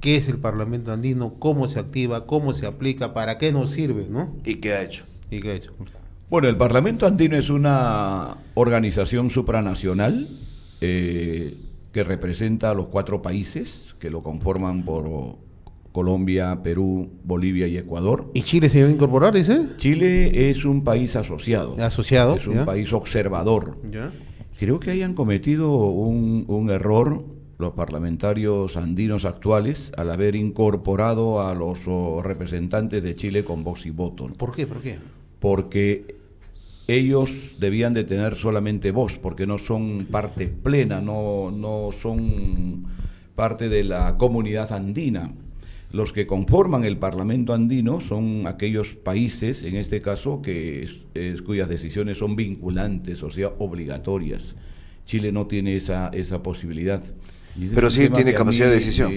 qué es el Parlamento Andino, cómo se activa, cómo se aplica, para qué nos sirve, ¿no? ¿Y qué ha hecho? ¿Y qué ha hecho? Bueno, el Parlamento Andino es una organización supranacional que representa a los 4 países que lo conforman por Colombia, Perú, Bolivia y Ecuador. ¿Y Chile se iba a incorporar, dice? Chile es un país asociado. Asociado. Es un ¿ya? país observador. ¿Ya? Creo que hayan cometido un error los parlamentarios andinos actuales al haber incorporado a los representantes de Chile con voz y voto. ¿Por qué? ¿Por qué? Porque ellos debían de tener solamente voz, porque no son parte plena, no son parte de la comunidad andina. Los que conforman el Parlamento andino son aquellos países, en este caso, cuyas decisiones son vinculantes, o sea, obligatorias. Chile no tiene esa posibilidad. Pero sí tiene capacidad de decisión.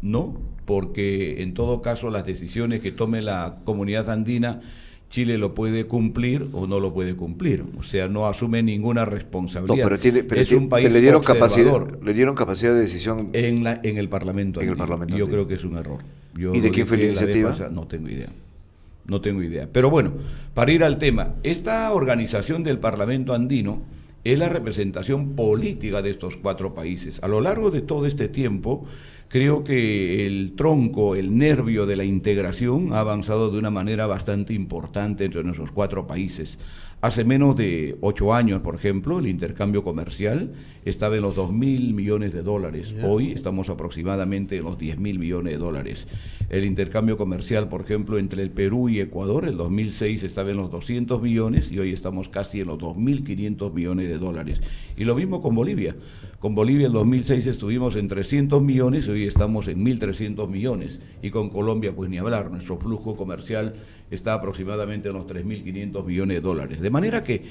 No, porque en todo caso las decisiones que tome la comunidad andina, Chile lo puede cumplir o no lo puede cumplir, o sea, no asume ninguna responsabilidad. No, pero es un país le dieron observador capacidad de decisión en el Parlamento andino. Yo andino. Creo que es un error. ¿Y de quién fue la iniciativa? No tengo idea. Pero bueno, para ir al tema, esta organización del Parlamento andino es la representación política de estos 4 países. A lo largo de todo este tiempo, creo que el tronco, el nervio de la integración ha avanzado de una manera bastante importante entre nuestros 4 países. Hace menos de 8 años, por ejemplo, el intercambio comercial estaba en los $2.000 millones. Hoy estamos aproximadamente en los $10.000 millones. El intercambio comercial, por ejemplo, entre el Perú y Ecuador, el 2006 estaba en los 200 millones y hoy estamos casi en los $2.500 millones. Y lo mismo con Bolivia. Con Bolivia en 2006 estuvimos en 300 millones y hoy estamos en 1.300 millones. Y con Colombia, pues ni hablar, nuestro flujo comercial está aproximadamente en los $3.500 millones. De manera que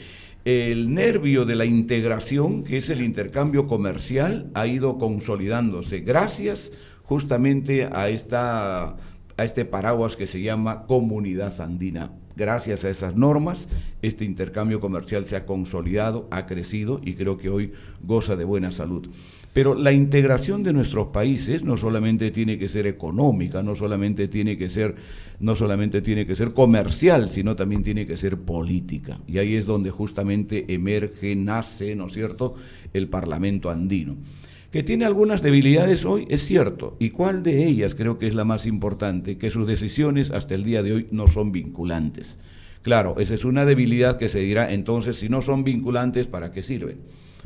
el nervio de la integración, que es el intercambio comercial, ha ido consolidándose gracias justamente a este paraguas que se llama Comunidad Andina. Gracias a esas normas, este intercambio comercial se ha consolidado, ha crecido y creo que hoy goza de buena salud. Pero la integración de nuestros países no solamente tiene que ser económica, no solamente tiene que ser comercial, sino también tiene que ser política. Y ahí es donde justamente emerge, nace, ¿no es cierto?, el Parlamento andino. Que tiene algunas debilidades hoy, es cierto. ¿Y cuál de ellas creo que es la más importante? Que sus decisiones hasta el día de hoy no son vinculantes. Claro, esa es una debilidad que se dirá, entonces, si no son vinculantes, ¿para qué sirven?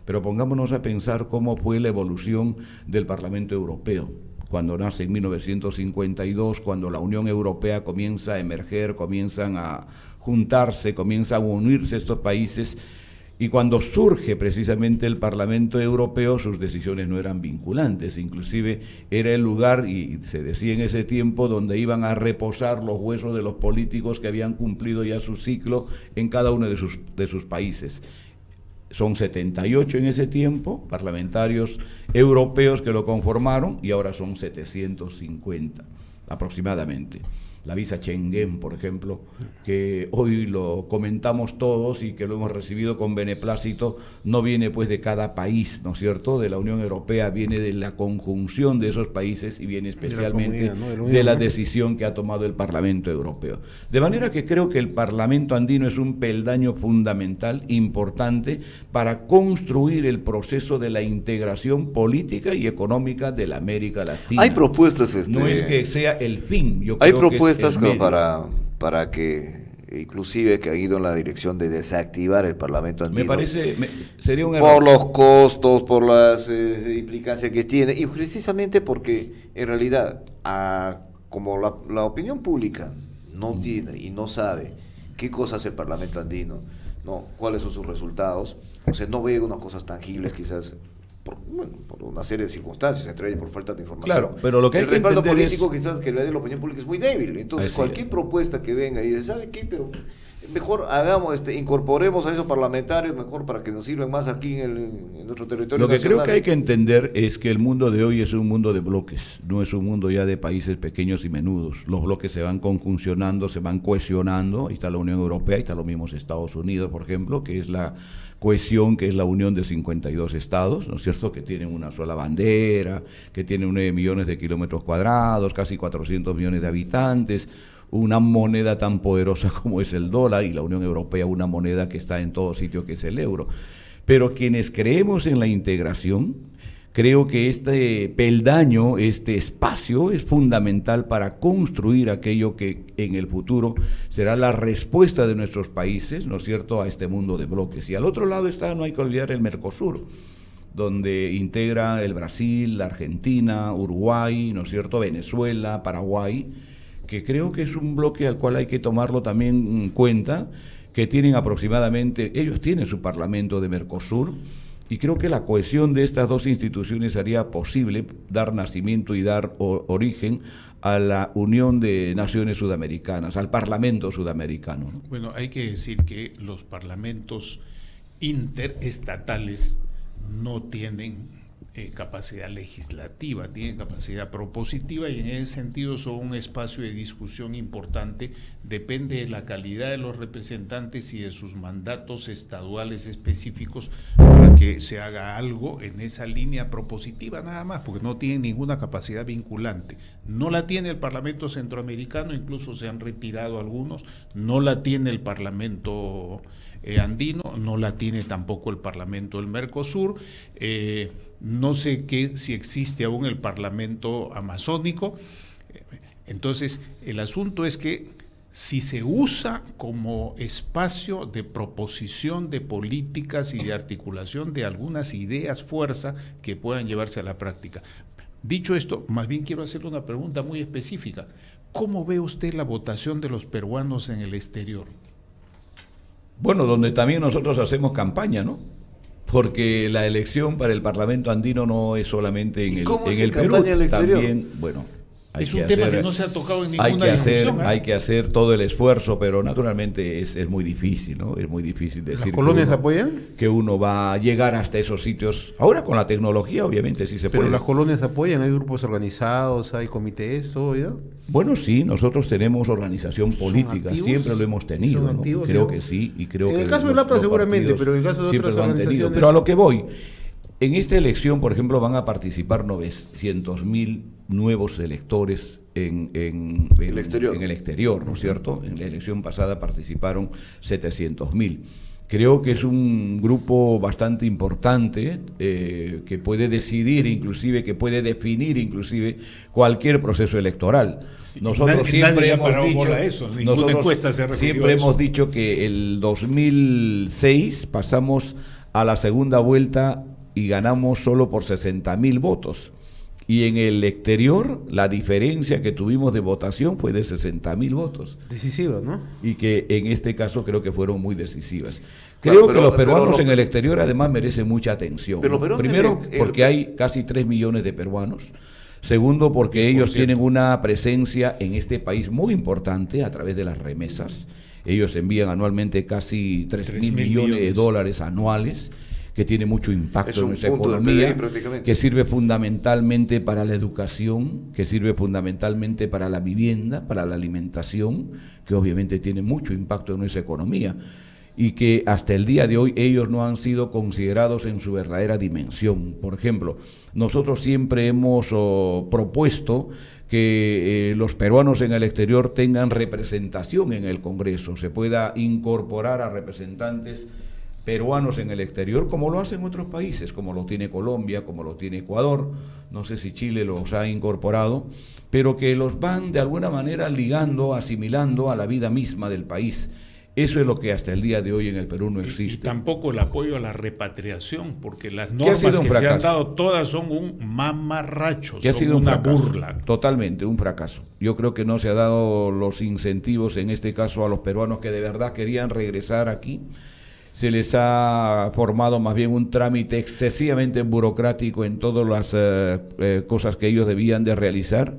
Pero pongámonos a pensar cómo fue la evolución del Parlamento Europeo. Cuando nace en 1952, cuando la Unión Europea comienza a emerger, comienzan a juntarse, comienzan a unirse estos países, y cuando surge precisamente el Parlamento Europeo, sus decisiones no eran vinculantes, inclusive era el lugar, y se decía en ese tiempo, donde iban a reposar los huesos de los políticos que habían cumplido ya su ciclo en cada uno de sus países. Son 78 en ese tiempo, parlamentarios europeos que lo conformaron, y ahora son 750 aproximadamente. La visa Schengen, por ejemplo, que hoy lo comentamos todos y que lo hemos recibido con beneplácito, no viene pues de cada país, ¿no es cierto?, de la Unión Europea, viene de la conjunción de esos países y viene especialmente de la decisión que ha tomado el Parlamento Europeo. De manera que creo que el Parlamento andino es un peldaño fundamental, importante, para construir el proceso de la integración política y económica de la América Latina. Hay propuestas... No es que sea el fin, yo hay creo propuestas que para que, inclusive, que han ido en la dirección de desactivar el Parlamento andino. Me parece, sería un error. Por los costos, por las implicancias que tiene, y precisamente porque, en realidad, como la opinión pública no tiene y no sabe qué cosa hace el Parlamento andino, no, cuáles son sus resultados, o sea, no ve unas cosas tangibles, quizás... por una serie de circunstancias, entre ellas por falta de información. Claro, pero lo que hay el que respaldo entender político es... quizás que le dé la opinión pública es muy débil, entonces Así cualquier es. propuesta que venga y dice, ¿sabe qué? Pero mejor hagamos, incorporemos a esos parlamentarios mejor para que nos sirvan más aquí en nuestro territorio Lo que nacional. creo que hay que entender es que el mundo de hoy es un mundo de bloques, no es un mundo ya de países pequeños y menudos. Los bloques se van conjuncionando, se van cohesionando. Ahí está la Unión Europea, ahí está los mismos Estados Unidos, por ejemplo, que es la cohesión que es la unión de 52 estados, ¿no es cierto?, que tienen una sola bandera, que tienen 9 millones de kilómetros cuadrados, casi 400 millones de habitantes, una moneda tan poderosa como es el dólar, y la Unión Europea una moneda que está en todo sitio, que es el euro. Pero quienes creemos en la integración, creo que este peldaño, este espacio es fundamental para construir aquello que en el futuro será la respuesta de nuestros países, ¿no es cierto?, a este mundo de bloques. Y al otro lado está, no hay que olvidar, el Mercosur, donde integra el Brasil, la Argentina, Uruguay, ¿no es cierto?, Venezuela, Paraguay, que creo que es un bloque al cual hay que tomarlo también en cuenta, que tienen aproximadamente, ellos tienen su parlamento de Mercosur, y creo que la cohesión de estas dos instituciones haría posible dar nacimiento y dar origen a la Unión de Naciones Sudamericanas, al Parlamento Sudamericano, ¿no? Bueno, hay que decir que los parlamentos interestatales no tienen capacidad legislativa, tienen capacidad propositiva, y en ese sentido son un espacio de discusión importante. Depende de la calidad de los representantes y de sus mandatos estaduales específicos para que se haga algo en esa línea propositiva nada más, porque no tienen ninguna capacidad vinculante. No la tiene el Parlamento Centroamericano, incluso se han retirado algunos, no la tiene el Parlamento andino, no la tiene tampoco el Parlamento del Mercosur, no sé si existe aún el Parlamento amazónico. Entonces, el asunto es que si se usa como espacio de proposición de políticas y de articulación de algunas ideas, fuerza, que puedan llevarse a la práctica. Dicho esto, más bien quiero hacerle una pregunta muy específica. ¿Cómo ve usted la votación de los peruanos en el exterior? Bueno, donde también nosotros hacemos campaña, ¿no? Porque la elección para el Parlamento andino no es solamente en el Perú, también, bueno, es un tema que no se ha tocado en ninguna discusión. Hay que hacer todo el esfuerzo, pero naturalmente es muy difícil, ¿no? Es muy difícil decir. ¿Las colonias apoyan? Que uno va a llegar hasta esos sitios. Ahora con la tecnología, obviamente, sí se puede. Pero las colonias apoyan, hay grupos organizados, hay comités, todo, ¿ya? Bueno, sí, nosotros tenemos organización política, siempre lo hemos tenido, ¿no? Activos, creo que sí, y creo que en el caso del APRA seguramente, pero en el caso de otras organizaciones. Pero a lo que voy, en esta elección, por ejemplo, van a participar 900.000 nuevos electores en el exterior, ¿no es cierto? En la elección pasada participaron 700.000. Creo que es un grupo bastante importante que puede decidir, inclusive, que puede definir, inclusive, cualquier proceso electoral. Nosotros siempre hemos dicho que el 2006 pasamos a la segunda vuelta y ganamos solo por 60.000 votos. Y en el exterior, la diferencia que tuvimos de votación fue de 60.000 votos. Decisivas, ¿no? Y que en este caso creo que fueron muy decisivas. Creo que los peruanos en el exterior además merecen mucha atención, ¿no? Primero, porque hay casi 3 millones de peruanos. Segundo, porque ellos tienen una presencia en este país muy importante a través de las remesas. Ellos envían anualmente casi 3.000 millones de dólares anuales, que tiene mucho impacto en nuestra economía, que sirve fundamentalmente para la educación, que sirve fundamentalmente para la vivienda, para la alimentación, que obviamente tiene mucho impacto en nuestra economía, y que hasta el día de hoy ellos no han sido considerados en su verdadera dimensión. Por ejemplo, nosotros siempre hemos propuesto que los peruanos en el exterior tengan representación en el Congreso, se pueda incorporar a representantes peruanos en el exterior, como lo hacen otros países, como lo tiene Colombia, como lo tiene Ecuador, no sé si Chile los ha incorporado, pero que los van de alguna manera ligando, asimilando a la vida misma del país. Eso es lo que hasta el día de hoy en el Perú no existe. Y tampoco el apoyo a la repatriación, porque las normas que se han dado todas son un mamarracho, son una burla. Totalmente, un fracaso. Yo creo que no se ha dado los incentivos, en este caso a los peruanos que de verdad querían regresar aquí. Se les ha formado más bien un trámite excesivamente burocrático en todas las cosas que ellos debían de realizar,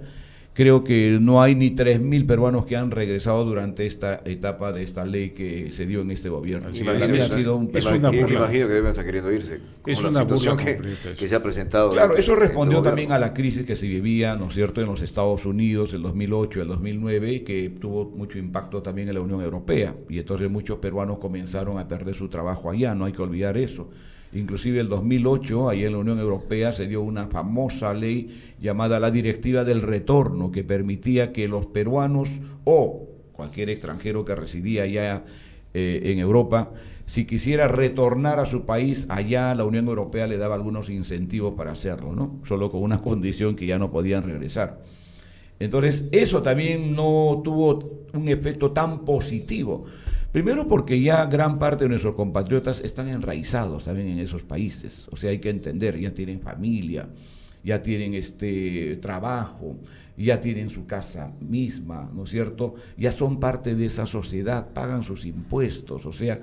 Creo que no hay ni 3.000 peruanos que han regresado durante esta etapa de esta ley que se dio en este gobierno. Así Para es, mí es ha una- sido un es una burla. Imagino que deben estar queriendo irse. Es con la una burla situación completa eso. que se ha presentado. Claro, durante eso este respondió gobierno. también a la crisis que se vivía, ¿no es cierto?, en los Estados Unidos, el 2008, el 2009, y que tuvo mucho impacto también en la Unión Europea. Y entonces muchos peruanos comenzaron a perder su trabajo allá, no hay que olvidar eso. Inclusive el 2008, ahí en la Unión Europea se dio una famosa ley llamada la Directiva del Retorno, que permitía que los peruanos o cualquier extranjero que residía allá en Europa, si quisiera retornar a su país, allá la Unión Europea le daba algunos incentivos para hacerlo, ¿no? Solo con una condición, que ya no podían regresar. Entonces, eso también no tuvo un efecto tan positivo. Primero porque ya gran parte de nuestros compatriotas están enraizados también en esos países. O sea, hay que entender, ya tienen familia, ya tienen trabajo, ya tienen su casa misma, ¿no es cierto? Ya son parte de esa sociedad, pagan sus impuestos, o sea,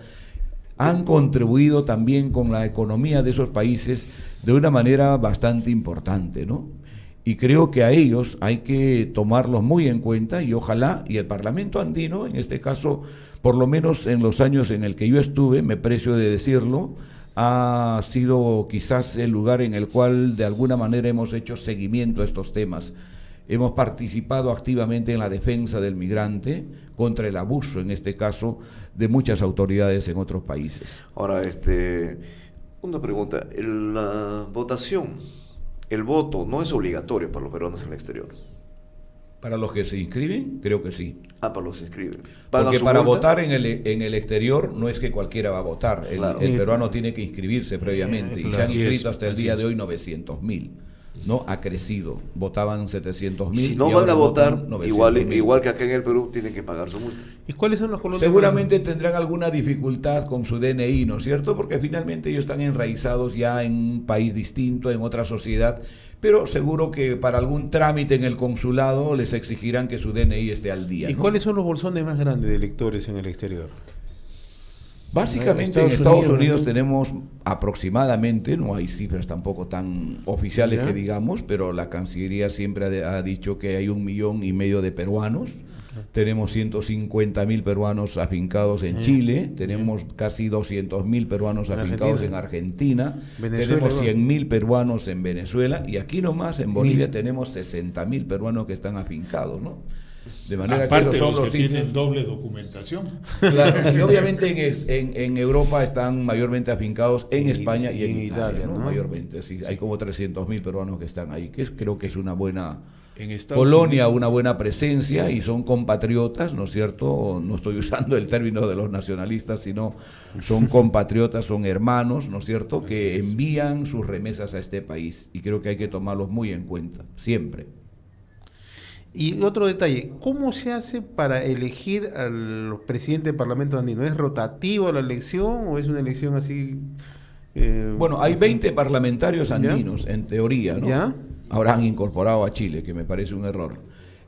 han contribuido también con la economía de esos países de una manera bastante importante, ¿no? Y creo que a ellos hay que tomarlos muy en cuenta, y ojalá, y el Parlamento andino, en este caso, por lo menos en los años en el que yo estuve, me precio de decirlo, ha sido quizás el lugar en el cual de alguna manera hemos hecho seguimiento a estos temas. Hemos participado activamente en la defensa del migrante contra el abuso, en este caso, de muchas autoridades en otros países. Ahora, una pregunta. La votación, el voto no es obligatorio para los peruanos en el exterior. Para los que se inscriben, creo que sí. Para los que se inscriben. Porque su para multa? votar en el exterior no es que cualquiera va a votar. Claro. El peruano tiene que inscribirse previamente, y se han Así inscrito es, hasta el así día es. de hoy 900.000. ¿No? Ha crecido. Votaban 700.000. Si no y van ahora a votar, votan 900.000. igual que acá en el Perú, tienen que pagar su multa. ¿Y cuáles son los colores? Seguramente tendrán alguna dificultad con su DNI, ¿no es cierto? Porque finalmente ellos están enraizados ya en un país distinto, en otra sociedad, pero seguro que para algún trámite en el consulado les exigirán que su DNI esté al día, ¿Y ¿no? cuáles son los bolsones más grandes de electores en el exterior? Básicamente en Estados Unidos tenemos aproximadamente, no hay cifras tampoco tan oficiales ¿Ya? que digamos, pero la Cancillería siempre ha dicho que hay 1,5 millones de peruanos. Tenemos 150.000 peruanos afincados en Chile, tenemos casi 200.000 peruanos ¿En afincados en Argentina? Argentina, Venezuela, tenemos igual. 100.000 peruanos en Venezuela, y aquí nomás en Bolivia tenemos 60.000 peruanos que están afincados, ¿no? De manera Aparte que de esos son los que sitios. tienen doble documentación. Claro, y obviamente en Europa están mayormente afincados en España y en Italia, ¿no? ¿no? Mayormente, sí. Hay como 300.000 peruanos que están ahí, creo que es una buena En Estados colonia, Unidos. una buena presencia, y son compatriotas, ¿no es cierto? No estoy usando el término de los nacionalistas, sino son compatriotas, son hermanos, ¿no es cierto?, que envían sus remesas a este país, y creo que hay que tomarlos muy en cuenta, siempre. Y otro detalle, ¿cómo se hace para elegir al presidente del Parlamento andino? ¿Es rotativo la elección o es una elección así? Bueno, hay así? 20 parlamentarios andinos, en teoría, ¿no? ¿Ya? Ahora han incorporado a Chile, que me parece un error.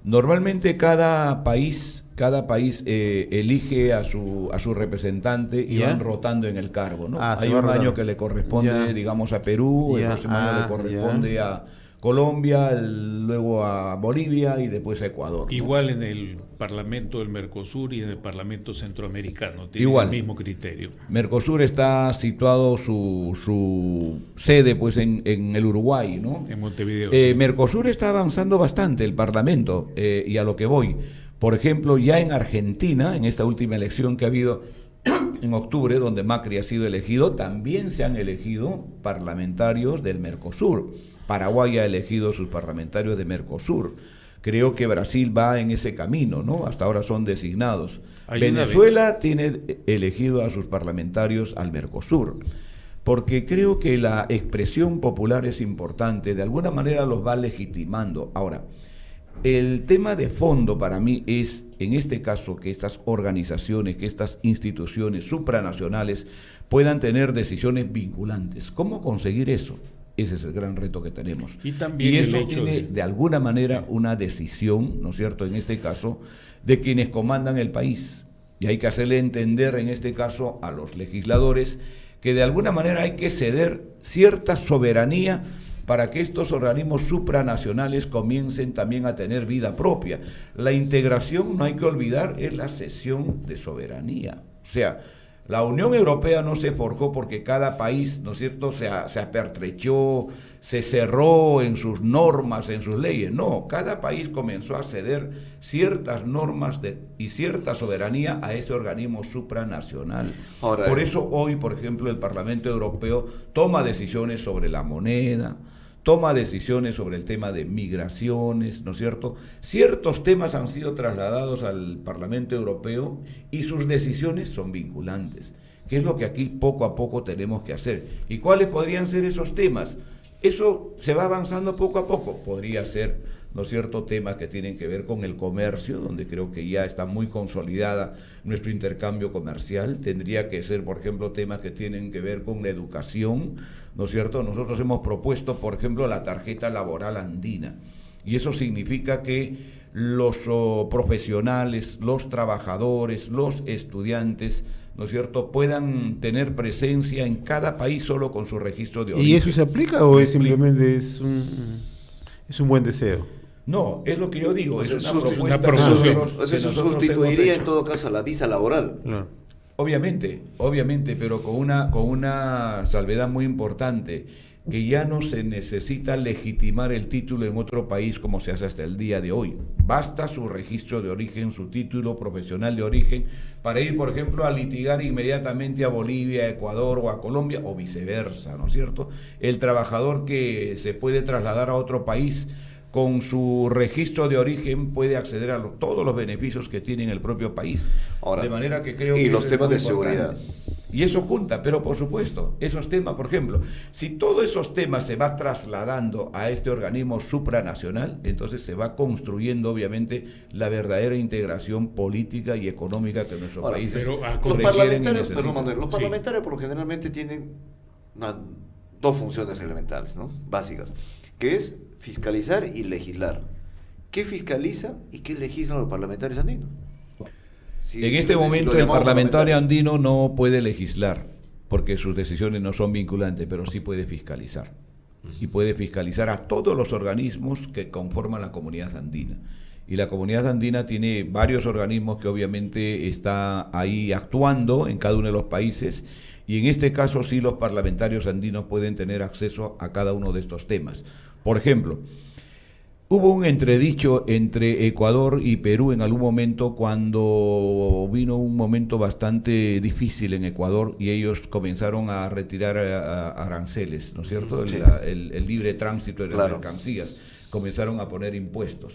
Normalmente cada país elige a su representante y ¿Ya? van rotando en el cargo, ¿no? Ah, se Hay va un año rotando. que le corresponde, Ya. digamos, a Perú, el Ya. próximo año le corresponde Ya. a Colombia, luego a Bolivia y después a Ecuador, ¿no? Igual en el Parlamento del Mercosur y en el Parlamento Centroamericano. Tienen Igual. el mismo criterio. Mercosur está situado su sede pues en el Uruguay, ¿no? En Montevideo. Sí. Mercosur está avanzando bastante el Parlamento, y a lo que voy. Por ejemplo, ya en Argentina, en esta última elección que ha habido en octubre, donde Macri ha sido elegido, también se han elegido parlamentarios del Mercosur. Paraguay ha elegido sus parlamentarios de Mercosur. Creo que Brasil va en ese camino, ¿no? Hasta ahora son designados. Hay una Venezuela tiene elegido a sus parlamentarios al Mercosur, porque creo que la expresión popular es importante, de alguna manera los va legitimando. Ahora, el tema de fondo para mí es, en este caso, que estas organizaciones, que estas instituciones supranacionales puedan tener decisiones vinculantes. ¿Cómo conseguir eso? Ese es el gran reto que tenemos. Y también y el eso hecho tiene, de alguna manera, una decisión, ¿no es cierto?, en este caso, de quienes comandan el país. Y hay que hacerle entender, en este caso, a los legisladores que de alguna manera hay que ceder cierta soberanía para que estos organismos supranacionales comiencen también a tener vida propia. La integración, no hay que olvidar, es la cesión de soberanía. O sea, la Unión Europea no se forjó porque cada país, ¿no es cierto?, se apertrechó, se cerró en sus normas, en sus leyes. No, cada país comenzó a ceder ciertas normas y cierta soberanía a ese organismo supranacional. Ahora, por eso hoy, por ejemplo, el Parlamento Europeo toma decisiones sobre la moneda, toma decisiones sobre el tema de migraciones, ¿no es cierto? Ciertos temas han sido trasladados al Parlamento Europeo y sus decisiones son vinculantes, que es lo que aquí poco a poco tenemos que hacer. ¿Y cuáles podrían ser esos temas? Eso se va avanzando poco a poco. Podría ser, ¿no es cierto?, temas que tienen que ver con el comercio, donde creo que ya está muy consolidada nuestro intercambio comercial. Tendría que ser, por ejemplo, temas que tienen que ver con la educación, ¿no es cierto? Nosotros hemos propuesto, por ejemplo, la tarjeta laboral andina, y eso significa que los profesionales, los trabajadores, los estudiantes, ¿no es cierto?, puedan tener presencia en cada país solo con su registro de origen. ¿Y eso se aplica o es simplemente es un buen deseo? No, es lo que yo digo, es una una propuesta que promoción. nosotros Eso hemos sustituiría hecho. en todo caso a la visa laboral. Claro. Obviamente, pero con una salvedad muy importante, que ya no se necesita legitimar el título en otro país como se hace hasta el día de hoy. Basta su registro de origen, su título profesional de origen, para ir, por ejemplo, a litigar inmediatamente a Bolivia, a Ecuador o a Colombia, o viceversa, ¿no es cierto? El trabajador que se puede trasladar a otro país con su registro de origen puede acceder a todos los beneficios que tiene en el propio país. Ahora, de manera que creo y que los eso es temas muy de seguridad. Y eso junta, pero por supuesto, esos temas, por ejemplo, si todos esos temas se va trasladando a este organismo supranacional, entonces se va construyendo obviamente la verdadera integración política y económica que nuestros Ahora, países los requieren y parlamentarios, necesitan. perdón, Manuel, los Sí. parlamentarios por lo generalmente tienen dos funciones elementales, ¿no?, básicas, que es fiscalizar y legislar. ¿Qué fiscaliza y qué legislan los parlamentarios andinos? En este momento el parlamentario andino no puede legislar porque sus decisiones no son vinculantes, pero sí puede fiscalizar. Y puede fiscalizar a todos los organismos que conforman la comunidad andina. Y la comunidad andina tiene varios organismos que obviamente está ahí actuando en cada uno de los países, y en este caso sí los parlamentarios andinos pueden tener acceso a cada uno de estos temas. Por ejemplo, hubo un entredicho entre Ecuador y Perú en algún momento cuando vino un momento bastante difícil en Ecuador y ellos comenzaron a retirar aranceles, ¿no es cierto? Sí. El libre tránsito de las Claro. mercancías. Comenzaron a poner impuestos.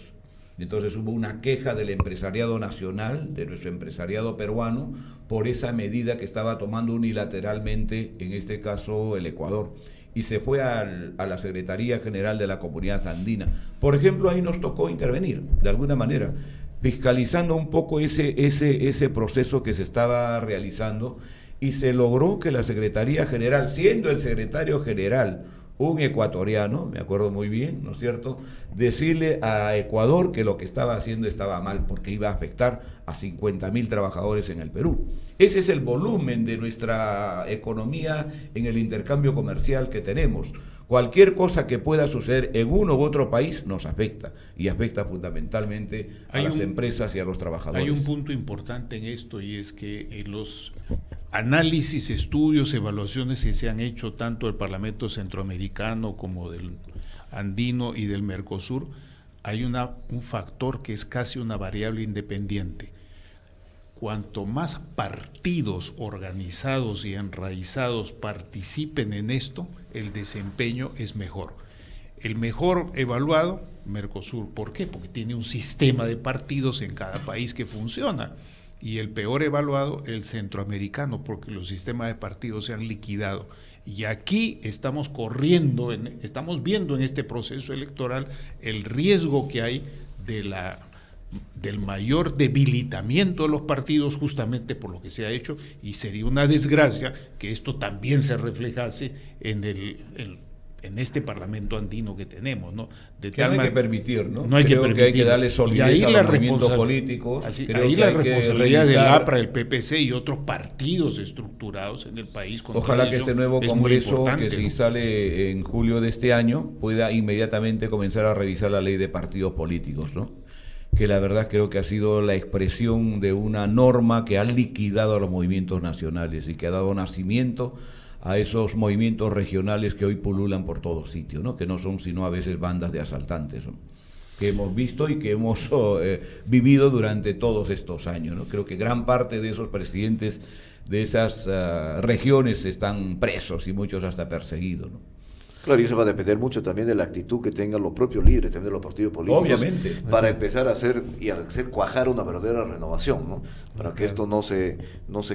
Entonces hubo una queja del empresariado nacional, de nuestro empresariado peruano, por esa medida que estaba tomando unilateralmente, en este caso, el Ecuador. Y se fue a la Secretaría General de la Comunidad Andina. Por ejemplo, ahí nos tocó intervenir, de alguna manera, fiscalizando un poco ese proceso que se estaba realizando, y se logró que la Secretaría General, siendo el secretario general un ecuatoriano, me acuerdo muy bien, ¿no es cierto?, decirle a Ecuador que lo que estaba haciendo estaba mal porque iba a afectar a 50.000 trabajadores en el Perú. Ese es el volumen de nuestra economía en el intercambio comercial que tenemos. Cualquier cosa que pueda suceder en uno u otro país nos afecta, y afecta fundamentalmente a las empresas y a los trabajadores. Hay un punto importante en esto, y es que los análisis, estudios, evaluaciones que se han hecho tanto del Parlamento Centroamericano como del Andino y del Mercosur, hay un factor que es casi una variable independiente. Cuanto más partidos organizados y enraizados participen en esto, el desempeño es mejor. El mejor evaluado, Mercosur. ¿Por qué? Porque tiene un sistema de partidos en cada país que funciona. Y el peor evaluado, el centroamericano, porque los sistemas de partidos se han liquidado. Y aquí estamos estamos viendo en este proceso electoral el riesgo que hay del mayor debilitamiento de los partidos, justamente por lo que se ha hecho, y sería una desgracia que esto también se reflejase en en este Parlamento andino que tenemos, ¿no? Que no hay que permitir, ¿no? No hay Creo que permitir. hay que darle solidez a los movimientos políticos. Creo ahí que la hay que responsabilidad del revisar. APRA, el PPC y otros partidos estructurados en el país. con Ojalá que tradición, este nuevo es muy Congreso importante, que se ¿no? instale en julio de este año pueda inmediatamente comenzar a revisar la ley de partidos políticos, ¿no? Que la verdad creo que ha sido la expresión de una norma que ha liquidado a los movimientos nacionales y que ha dado nacimiento a esos movimientos regionales que hoy pululan por todos sitios, ¿no? Que no son sino a veces bandas de asaltantes, ¿no? Que hemos visto y que hemos vivido durante todos estos años, ¿no? Creo que gran parte de esos presidentes de esas regiones están presos y muchos hasta perseguidos, ¿no? Claro, y eso va a depender mucho también de la actitud que tengan los propios líderes, también de los partidos políticos. Obviamente. Para empezar a hacer cuajar una verdadera renovación, ¿no? Para que esto no se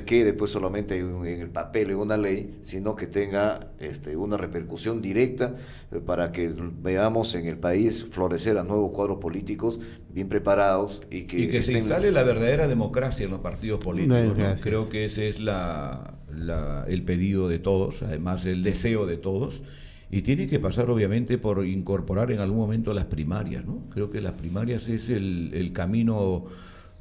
quede pues solamente en el papel, en una ley, sino que tenga una repercusión directa para que veamos en el país florecer a nuevos cuadros políticos bien preparados y que se instale la verdadera democracia en los partidos políticos, ¿no? Creo que ese es el pedido de todos, además el deseo de todos. Y tiene que pasar obviamente por incorporar en algún momento las primarias, ¿no? Creo que las primarias es el camino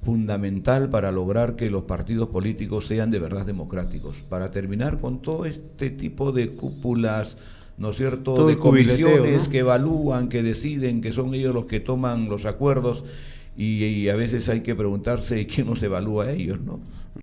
fundamental para lograr que los partidos políticos sean de verdad democráticos, para terminar con todo este tipo de cúpulas, ¿no es cierto?, todo de el cubileteo, comisiones, ¿no? que evalúan, que deciden, que son ellos los que toman los acuerdos y a veces hay que preguntarse quién los evalúa a ellos, ¿no?